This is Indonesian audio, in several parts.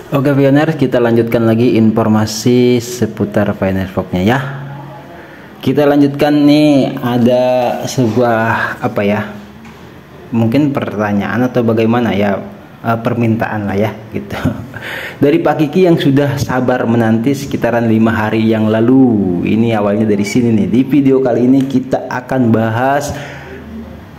Oke pioner, kita lanjutkan lagi informasi seputar Firefox-nya ya. Kita lanjutkan nih, ada sebuah apa ya? Mungkin pertanyaan atau bagaimana ya, permintaan lah ya gitu. Dari Pak Kiki yang sudah sabar menanti sekitaran 5 hari yang lalu. Ini awalnya dari sini nih. Di video kali ini kita akan bahas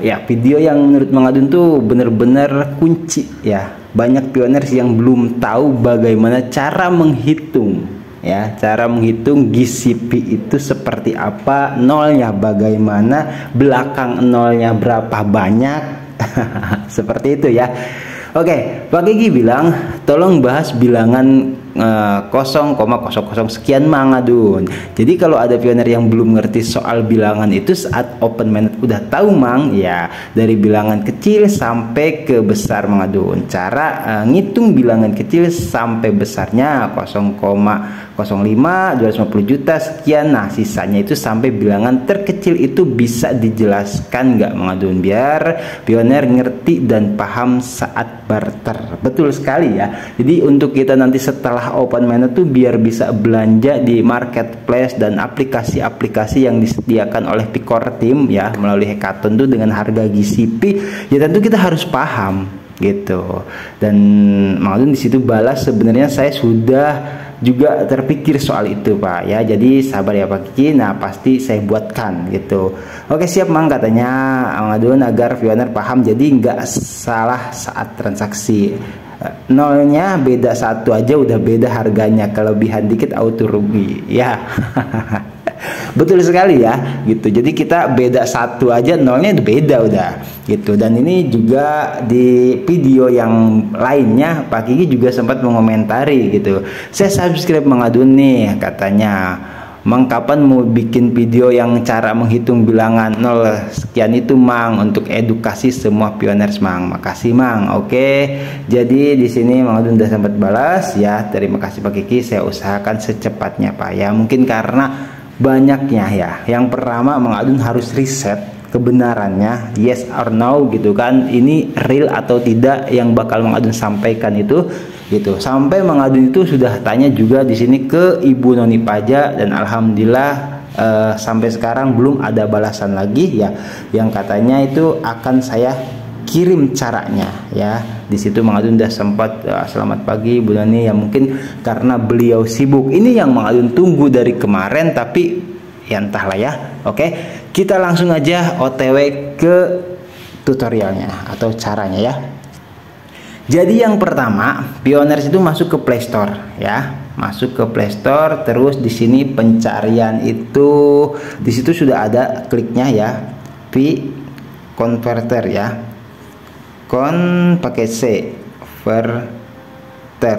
ya, video yang menurut Mang Adun tuh bener-bener kunci ya. Banyak pioners yang belum tahu bagaimana cara menghitung ya, cara menghitung GCP itu seperti apa, nolnya bagaimana, belakang nolnya berapa banyak. Seperti itu ya. Oke, Pak Gigi bilang tolong bahas bilangan 0,00 sekian Mang Adun. Jadi kalau ada pioner yang belum ngerti soal bilangan itu saat open mainnet udah tahu Mang ya, dari bilangan kecil sampai ke besar Mang Adun. Cara ngitung bilangan kecil sampai besarnya 0,05 250 juta sekian. Nah sisanya itu sampai bilangan terkecil itu bisa dijelaskan nggak Mang Adun, biar pioner ngerti dan paham saat barter. Betul sekali ya. Jadi untuk kita nanti setelah open mainnet tuh biar bisa belanja di marketplace dan aplikasi-aplikasi yang disediakan oleh Picor Team ya melalui hackathon tuh dengan harga GCP, ya tentu kita harus paham gitu. Dan Mang Adun di situ balas, sebenarnya saya sudah juga terpikir soal itu Pak ya, jadi sabar ya Pak Kiki. Nah pasti saya buatkan gitu. Oke siap Mang, katanya Mang Adun, agar pioner paham jadi nggak salah saat transaksi. Nolnya beda satu aja udah beda harganya, kelebihan dikit auto rugi ya. Betul sekali ya gitu. Jadi kita beda satu aja nolnya beda udah gitu. Dan ini juga di video yang lainnya Pak Kiki juga sempat mengomentari gitu. Saya subscribe Mang Adun nih, katanya Mang kapan mau bikin video yang cara menghitung bilangan nol sekian itu Mang, untuk edukasi semua pioners Mang. Makasih Mang. Oke. Jadi di sini Mang Adun udah sempat balas ya. Terima kasih Pak Kiki, saya usahakan secepatnya Pak ya. Mungkin karena banyaknya ya. Yang pertama Mang Adun harus riset kebenarannya, yes or no gitu kan, ini real atau tidak yang bakal Mang Adun sampaikan itu gitu. Sampai Mang Adun itu sudah tanya juga di sini ke Ibu Noni Pajak, dan alhamdulillah sampai sekarang belum ada balasan lagi ya, yang katanya itu akan saya kirim caranya ya. Di situ Mang Adun udah sempat selamat pagi Bu Noni ya, mungkin karena beliau sibuk. Ini yang Mang Adun tunggu dari kemarin, tapi ya entahlah ya. Oke, kita langsung aja OTW ke tutorialnya atau caranya ya. Jadi yang pertama, pioners itu masuk ke Play Store ya. Masuk ke Play Store, terus di sini pencarian itu di situ sudah ada kliknya ya. Converter ya. Pakai C, Verter.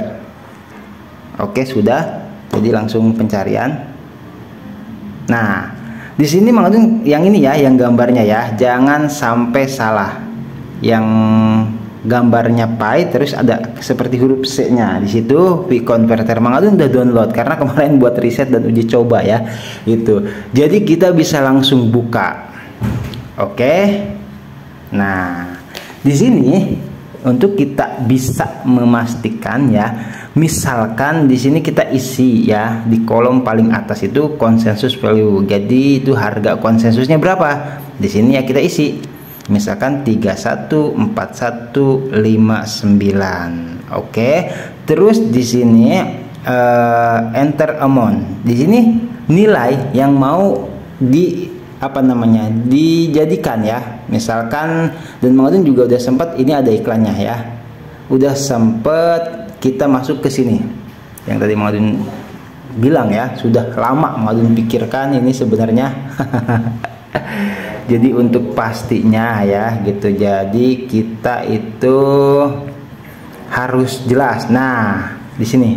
Oke sudah, jadi langsung pencarian. Nah di sini Mang Adun yang ini ya, yang gambarnya ya, jangan sampai salah. Yang gambarnya pi terus ada seperti huruf C nya di situ, Converter. Mang Adun udah download karena kemarin buat riset dan uji coba ya itu. Jadi kita bisa langsung buka. Oke. Nah di sini untuk kita bisa memastikan ya, misalkan di sini kita isi ya, di kolom paling atas itu consensus value. Jadi itu harga konsensusnya berapa? Di sini ya kita isi. Misalkan 314159. Oke. Terus di sini enter amount. Di sini nilai yang mau dijadikan ya, misalkan. Dan Mang Adun juga udah sempat, ini ada iklannya ya, udah sempet kita masuk ke sini yang tadi Mang Adun bilang ya, sudah lama Mang Adun pikirkan ini sebenarnya. Jadi untuk pastinya ya gitu, jadi kita itu harus jelas. Nah di sini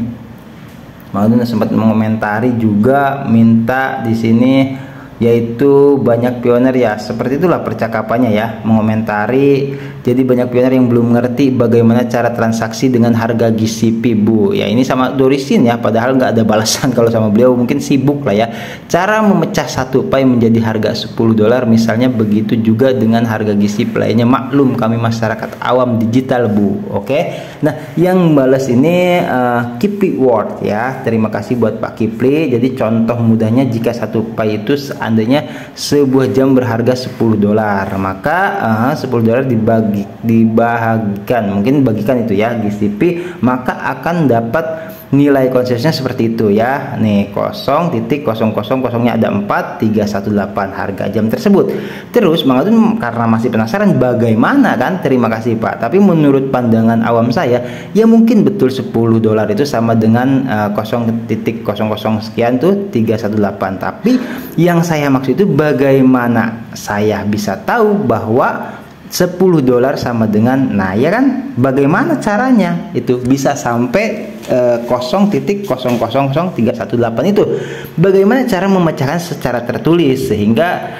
Mang Adun sempat mengomentari juga, minta di sini yaitu banyak pioner ya, seperti itulah percakapannya ya, mengomentari. Jadi banyak pioner yang belum ngerti bagaimana cara transaksi dengan harga GCP Bu. Ya ini sama Dorisin ya, padahal nggak ada balasan kalau sama beliau, mungkin sibuk lah ya. Cara memecah satu Pi menjadi harga $10 misalnya, begitu juga dengan harga GCP lainnya. Maklum kami masyarakat awam digital Bu. Oke. Nah yang balas ini Kipli Ward ya, terima kasih buat Pak Kipli. Jadi contoh mudahnya, jika satu Pi itu seandainya sebuah jam berharga $10, maka $10 dibagikan, mungkin bagikan itu ya GCP, maka akan dapat nilai konsesinya seperti itu ya. Nih 0.000 nya ada 4318 harga jam tersebut. Terus Bang Adun karena masih penasaran bagaimana kan, terima kasih Pak, tapi menurut pandangan awam saya ya mungkin betul $10 itu sama dengan 0.00 sekian tuh 318. Tapi yang saya maksud itu bagaimana saya bisa tahu bahwa $10 sama dengan, nah ya kan, bagaimana caranya itu bisa sampai 0.0000318 itu, bagaimana cara memecahkan secara tertulis sehingga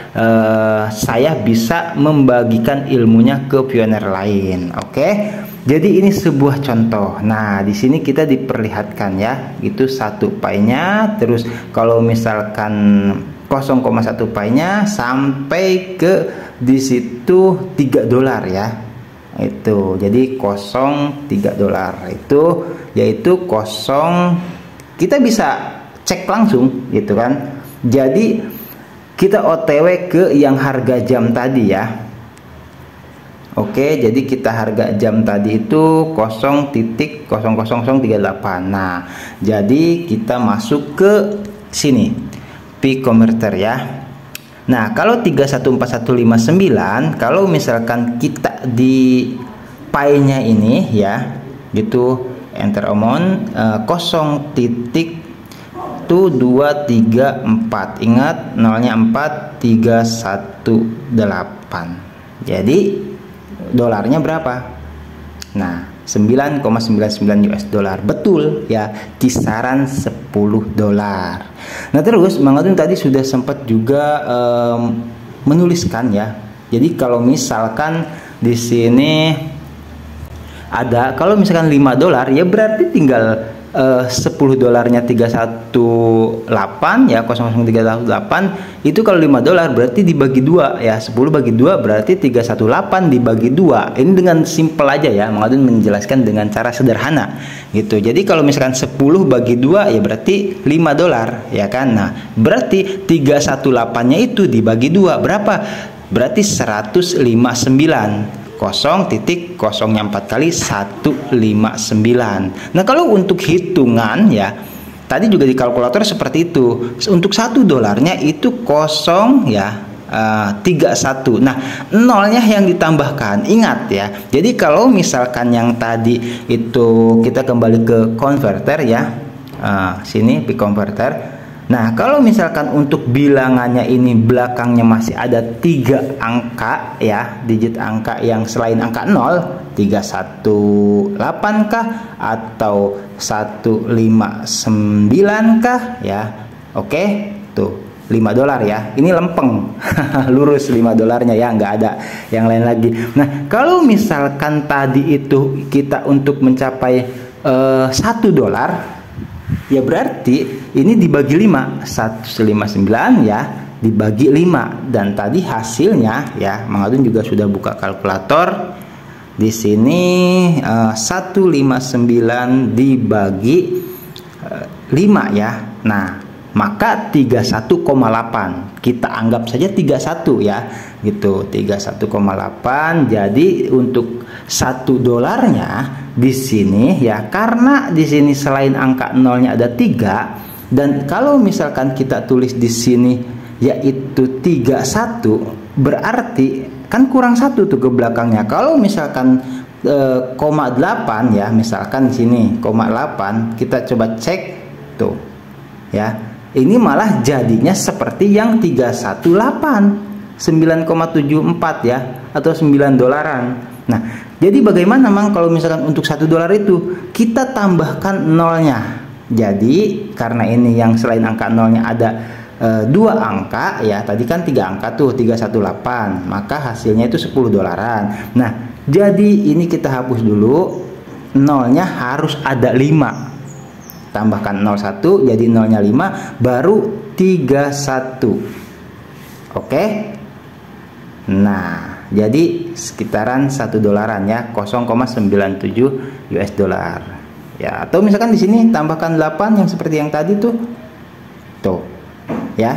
saya bisa membagikan ilmunya ke pioner lain. Oke. Jadi ini sebuah contoh. Nah, di sini kita diperlihatkan ya, itu satu Pi-nya, terus kalau misalkan 0,1 Pi-nya sampai ke di situ $3 ya. Itu. Jadi $3 itu yaitu kita bisa cek langsung gitu kan. Jadi kita OTW ke yang harga jam tadi ya. Oke, jadi kita harga jam tadi itu 0.00038. Nah, jadi kita masuk ke sini Pi converter ya. Nah, kalau 314159, kalau misalkan kita di Pi-nya ini ya, gitu, enter amount 0.234. Ingat nolnya 4318. Jadi dolarnya berapa? Nah, 9,99 US dollar. Betul ya, kisaran $10. Nah, terus Bang Adun tadi sudah sempat juga menuliskan ya. Jadi kalau misalkan di sini ada, kalau misalkan $5 ya berarti tinggal $10 318 ya, 0,0318 itu kalau $5 berarti dibagi 2 ya, 10 bagi 2 berarti 318 dibagi 2. Ini dengan simple aja ya, Bang Adun menjelaskan dengan cara sederhana gitu. Jadi kalau misalkan 10 bagi 2 ya berarti $5 ya kan. Nah, berarti 318-nya itu dibagi 2 berapa? Berarti 159. 0.0 nya 4 kali 159. Nah, kalau untuk hitungan ya, tadi juga di kalkulator seperti itu. Untuk $1 itu 0 ya, 31. Nah, nolnya yang ditambahkan. Ingat ya. Jadi kalau misalkan yang tadi itu kita kembali ke converter ya. Sini Pi converter. Nah, kalau misalkan untuk bilangannya ini belakangnya masih ada 3 angka ya, digit angka yang selain angka 0, 318 kah atau 159 kah ya. Oke, tuh $5 ya. Ini lempeng. Lurus $5-nya ya, nggak ada yang lain lagi. Nah, kalau misalkan tadi itu kita untuk mencapai $1 ya berarti ini dibagi 5, 159 ya dibagi 5, dan tadi hasilnya ya, Bang Adun juga sudah buka kalkulator di sini. 159 dibagi 5 ya. Nah, maka 31,8. Kita anggap saja 31 ya. Gitu, 31,8. Jadi untuk $1-nya di sini ya, karena di sini selain angka nolnya ada 3, dan kalau misalkan kita tulis di sini yaitu 31, berarti kan kurang 1 tuh ke belakangnya. Kalau misalkan 0,8 ya, misalkan di sini 0,8, kita coba cek tuh ya, ini malah jadinya seperti yang 318, 9,74 ya, atau $9. Nah, jadi bagaimana Mang kalau misalkan untuk $1 itu kita tambahkan nolnya. Jadi karena ini yang selain angka nolnya ada dua angka ya, tadi kan 3 angka tuh 318, maka hasilnya itu 10 dolaran. Nah, jadi ini kita hapus dulu, nolnya harus ada 5, tambahkan 01 jadi nolnya 5 baru 31. Oke, nah jadi sekitaran 1 dolaran ya, 0,97 US dollar ya. Atau misalkan di sini tambahkan 8 yang seperti yang tadi tuh ya,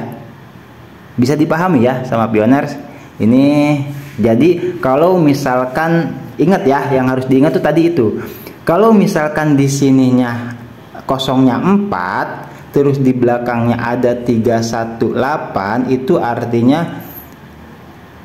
bisa dipahami ya sama pioners ini. Jadi kalau misalkan ingat ya, yang harus diingat tuh tadi itu, kalau misalkan di sininya kosongnya 4 terus di belakangnya ada 318, itu artinya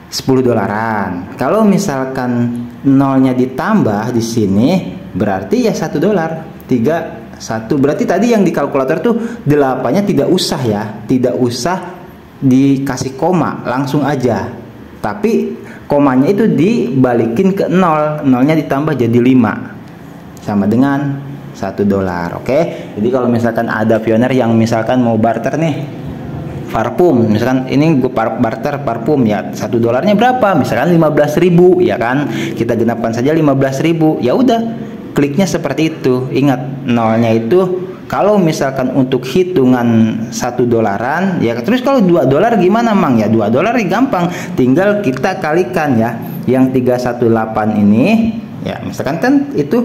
10 dolaran. Kalau misalkan nolnya ditambah di sini berarti ya 1 dolar. 1 berarti tadi yang di kalkulator tuh 8-nya tidak usah ya, tidak usah dikasih koma, langsung aja. Tapi komanya itu dibalikin ke 0, nolnya ditambah jadi 5 sama dengan 1 dolar. Oke, jadi kalau misalkan ada pioner yang misalkan mau barter nih parfum, misalkan ini gue barter parfum ya, 1 dolarnya berapa, misalkan 15.000 ya kan, kita genapkan saja 15.000, ya udah kliknya seperti itu. Ingat, nolnya itu kalau misalkan untuk hitungan 1 dolaran ya, terus kalau 2 dolar gimana Mang? Ya 2 dolar gampang, tinggal kita kalikan ya, yang 318 ini ya, misalkan kan itu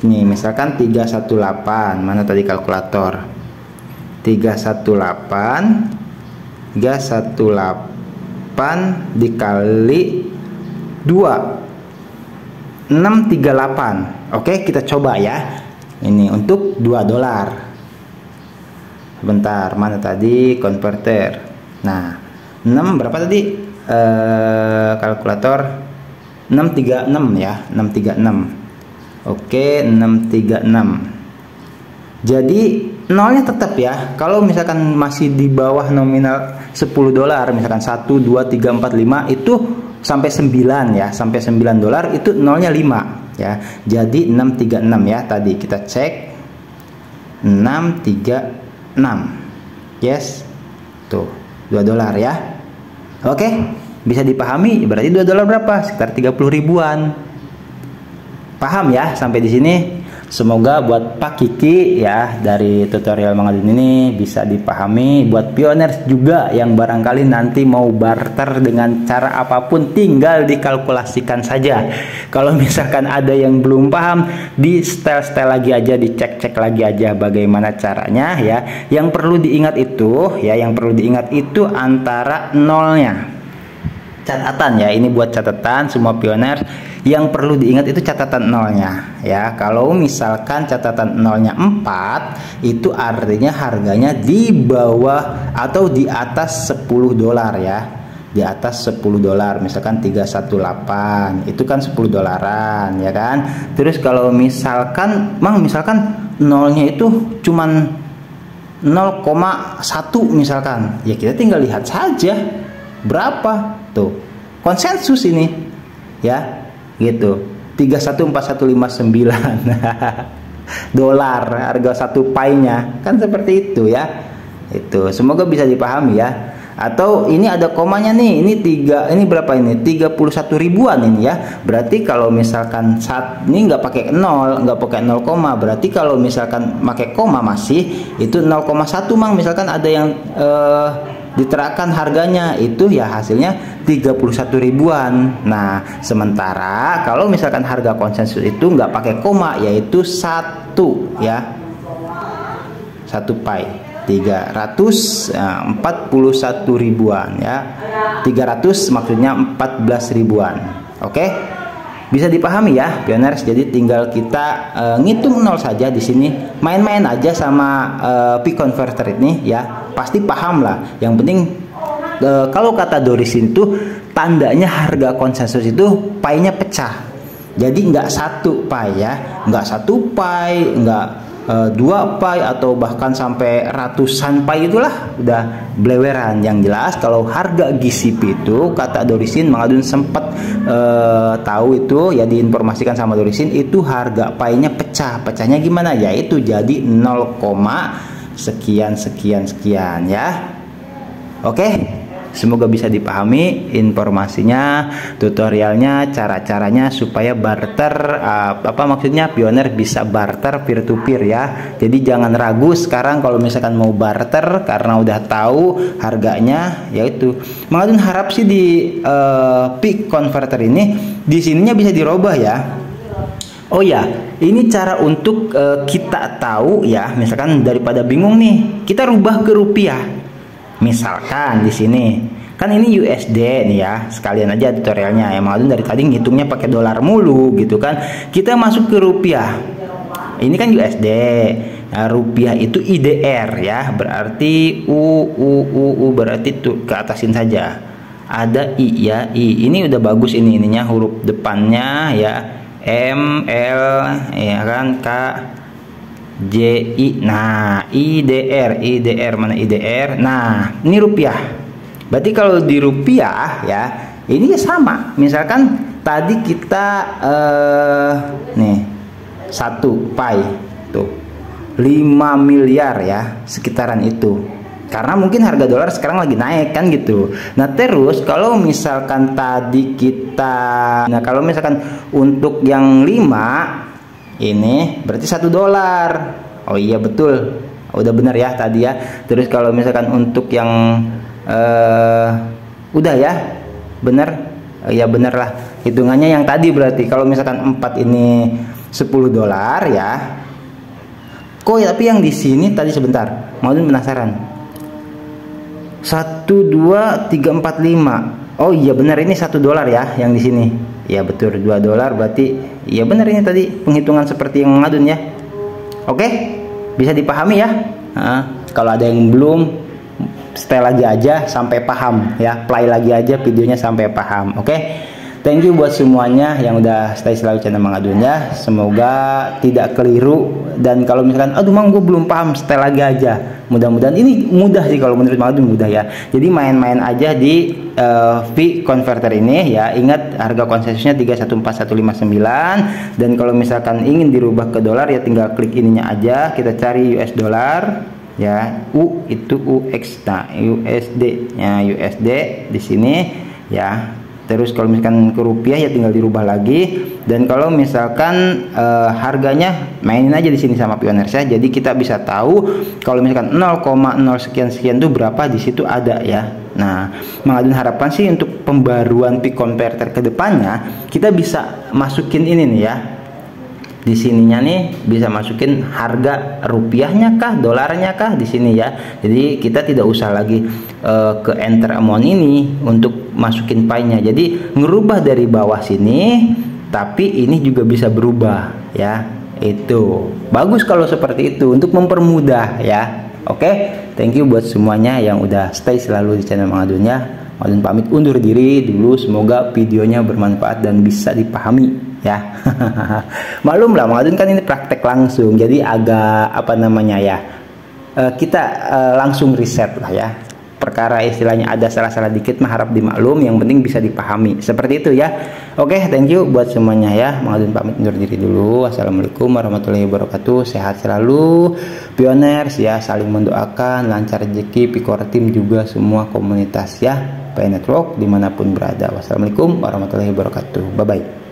nih, misalkan 318, mana tadi kalkulator, 318 dikali 2 638. Oke, kita coba ya. Ini untuk 2 dolar. Sebentar, mana tadi konverter? Nah, 6 berapa tadi? Kalkulator 636 ya, 636. Oke, 636. Jadi nolnya tetap ya. Kalau misalkan masih di bawah nominal 10 dolar, misalkan 1 2 3 4 5 itu sampai 9 ya, sampai 9 dolar itu nolnya 5 ya. Jadi 636 ya, tadi kita cek 636. Yes. Tuh, 2 dolar ya. Oke, bisa dipahami, berarti 2 dolar berapa? Sekitar 30 ribuan. Paham ya sampai di sini? Semoga buat Pak Kiki ya dari tutorial Mang Adun ini bisa dipahami. Buat pioners juga yang barangkali nanti mau barter dengan cara apapun, tinggal dikalkulasikan saja. Kalau misalkan ada yang belum paham, di setel lagi aja, dicek lagi aja bagaimana caranya ya. Yang perlu diingat itu ya, yang perlu diingat itu antara nolnya. Catatan ya, ini buat catatan semua pioners, yang perlu diingat itu catatan nolnya ya. Kalau misalkan catatan nolnya 4, itu artinya harganya di bawah atau di atas 10 dolar ya, di atas 10 dolar. Misalkan 318 itu kan 10 dolaran ya kan. Terus kalau misalkan Mang, misalkan nolnya itu cuman 0,1 misalkan, ya kita tinggal lihat saja berapa tuh konsensus ini ya, gitu, 314159 dolar harga 1 pie-nya kan, seperti itu ya. Itu semoga bisa dipahami ya. Atau ini ada komanya nih, ini berapa ini, 31 ribuan ini ya. Berarti kalau misalkan saat ini nggak pakai 0, nggak pakai 0, berarti kalau misalkan pakai koma masih itu 0,1 Mang. Misalkan ada yang diterapkan harganya itu ya hasilnya 31 ribuan. Nah, sementara kalau misalkan harga konsensus itu nggak pakai koma, yaitu 1 ya, 1 pie 341 ribuan ya, 300 maksudnya 14 ribuan. Oke, bisa dipahami ya pioners. Jadi tinggal kita ngitung nol saja di sini, main-main aja sama P converter ini ya, pasti paham lah. Yang penting kalau kata Dorisin itu tandanya harga konsensus itu pie-nya pecah. Jadi nggak 1 pie ya, nggak 1 pie, nggak 2 pie, atau bahkan sampai ratusan pie, itulah udah bleweran. Yang jelas kalau harga GCP itu kata Dorisin, Mang Adun sempat tahu itu ya, diinformasikan sama Dorisin, itu harga pie-nya pecah. Pecahnya gimana? Yaitu jadi 0, sekian ya. Oke, semoga bisa dipahami informasinya, tutorialnya, cara-caranya supaya barter, apa maksudnya pioner bisa barter peer to peer ya. Jadi jangan ragu sekarang kalau misalkan mau barter karena udah tahu harganya, yaitu Mang Adun harap sih di Pi Converter ini di sininya bisa dirubah ya. Oh ya, ini cara untuk kita tahu ya, misalkan daripada bingung nih, kita rubah ke rupiah. Misalkan di sini kan ini USD nih ya, sekalian aja tutorialnya ya. Mang Adun dari tadi ngitungnya pakai dolar mulu gitu kan. Kita masuk ke rupiah. Ini kan USD. Nah, rupiah itu IDR ya, berarti U berarti tuh ke atasin saja. Ada I ya, I. Ini udah bagus ininya huruf depannya ya. M L ya kan, K JI. Nah, IDR mana IDR? Nah, ini rupiah. Berarti kalau di rupiah ya, ini sama. Misalkan tadi kita nih 1 pi tuh 5 miliar ya, sekitaran itu. Karena mungkin harga dolar sekarang lagi naik kan gitu. Nah, terus kalau misalkan tadi kalau misalkan untuk yang 5 ini berarti $1. Oh iya betul, udah benar ya tadi ya. Terus kalau misalkan untuk yang udah ya benar, ya benar lah hitungannya yang tadi. Berarti kalau misalkan 4 ini $10 ya. Kok ya, tapi yang di sini tadi sebentar, mau penasaran. 1 2 3 4 5. Oh iya benar, ini $1 ya yang di sini. Ya betul, $2 berarti. Iya benar, ini tadi penghitungan seperti yang Mang Adun ya. Oke, bisa dipahami ya. Kalau ada yang belum, stay lagi aja sampai paham ya. Play lagi aja videonya sampai paham. Oke. Thank you buat semuanya yang udah stay selalu channel Mang Adun ya. Semoga tidak keliru, dan kalau misalkan aduh Mang gue belum paham, stay lagi aja. Mudah-mudahan ini mudah sih, kalau menurut Mang Adun mudah ya. Jadi main-main aja di Pi Converter ini ya. Ingat harga konsensusnya 314159, dan kalau misalkan ingin dirubah ke dolar ya tinggal klik ininya aja, kita cari US dollar ya. U itu UX, nah USD ya, USD di sini ya. Terus kalau misalkan ke rupiah ya tinggal dirubah lagi. Dan kalau misalkan harganya mainin aja di sini sama pioner saya. Jadi kita bisa tahu kalau misalkan 0,0 sekian tuh berapa, di situ ada ya. Nah, Mang Adun harapkan sih untuk pembaruan Pi Converter ke depannya kita bisa masukin ini nih ya. Di sininya nih bisa masukin harga rupiahnya kah, dolarnya kah di sini ya. Jadi kita tidak usah lagi ke enter amount ini untuk masukin pi-nya. Jadi ngerubah dari bawah sini, tapi ini juga bisa berubah ya. Itu bagus kalau seperti itu untuk mempermudah ya. Oke, thank you buat semuanya yang udah stay selalu di channel Mang Adun ya. Mang Adun pamit undur diri dulu. Semoga videonya bermanfaat dan bisa dipahami ya. Maklum lah, Mang Adun kan ini praktek langsung, jadi agak apa namanya ya, kita langsung riset lah ya. Perkara istilahnya ada salah-salah dikit mah harap dimaklum, yang penting bisa dipahami, seperti itu ya. Oke, thank you buat semuanya ya. Mang Adun pamit undur diri dulu. Wassalamualaikum warahmatullahi wabarakatuh. Sehat selalu pioners ya, saling mendoakan lancar rezeki, Pikor tim juga semua komunitas ya, Pi Network dimanapun berada. Wassalamualaikum warahmatullahi wabarakatuh. Bye bye.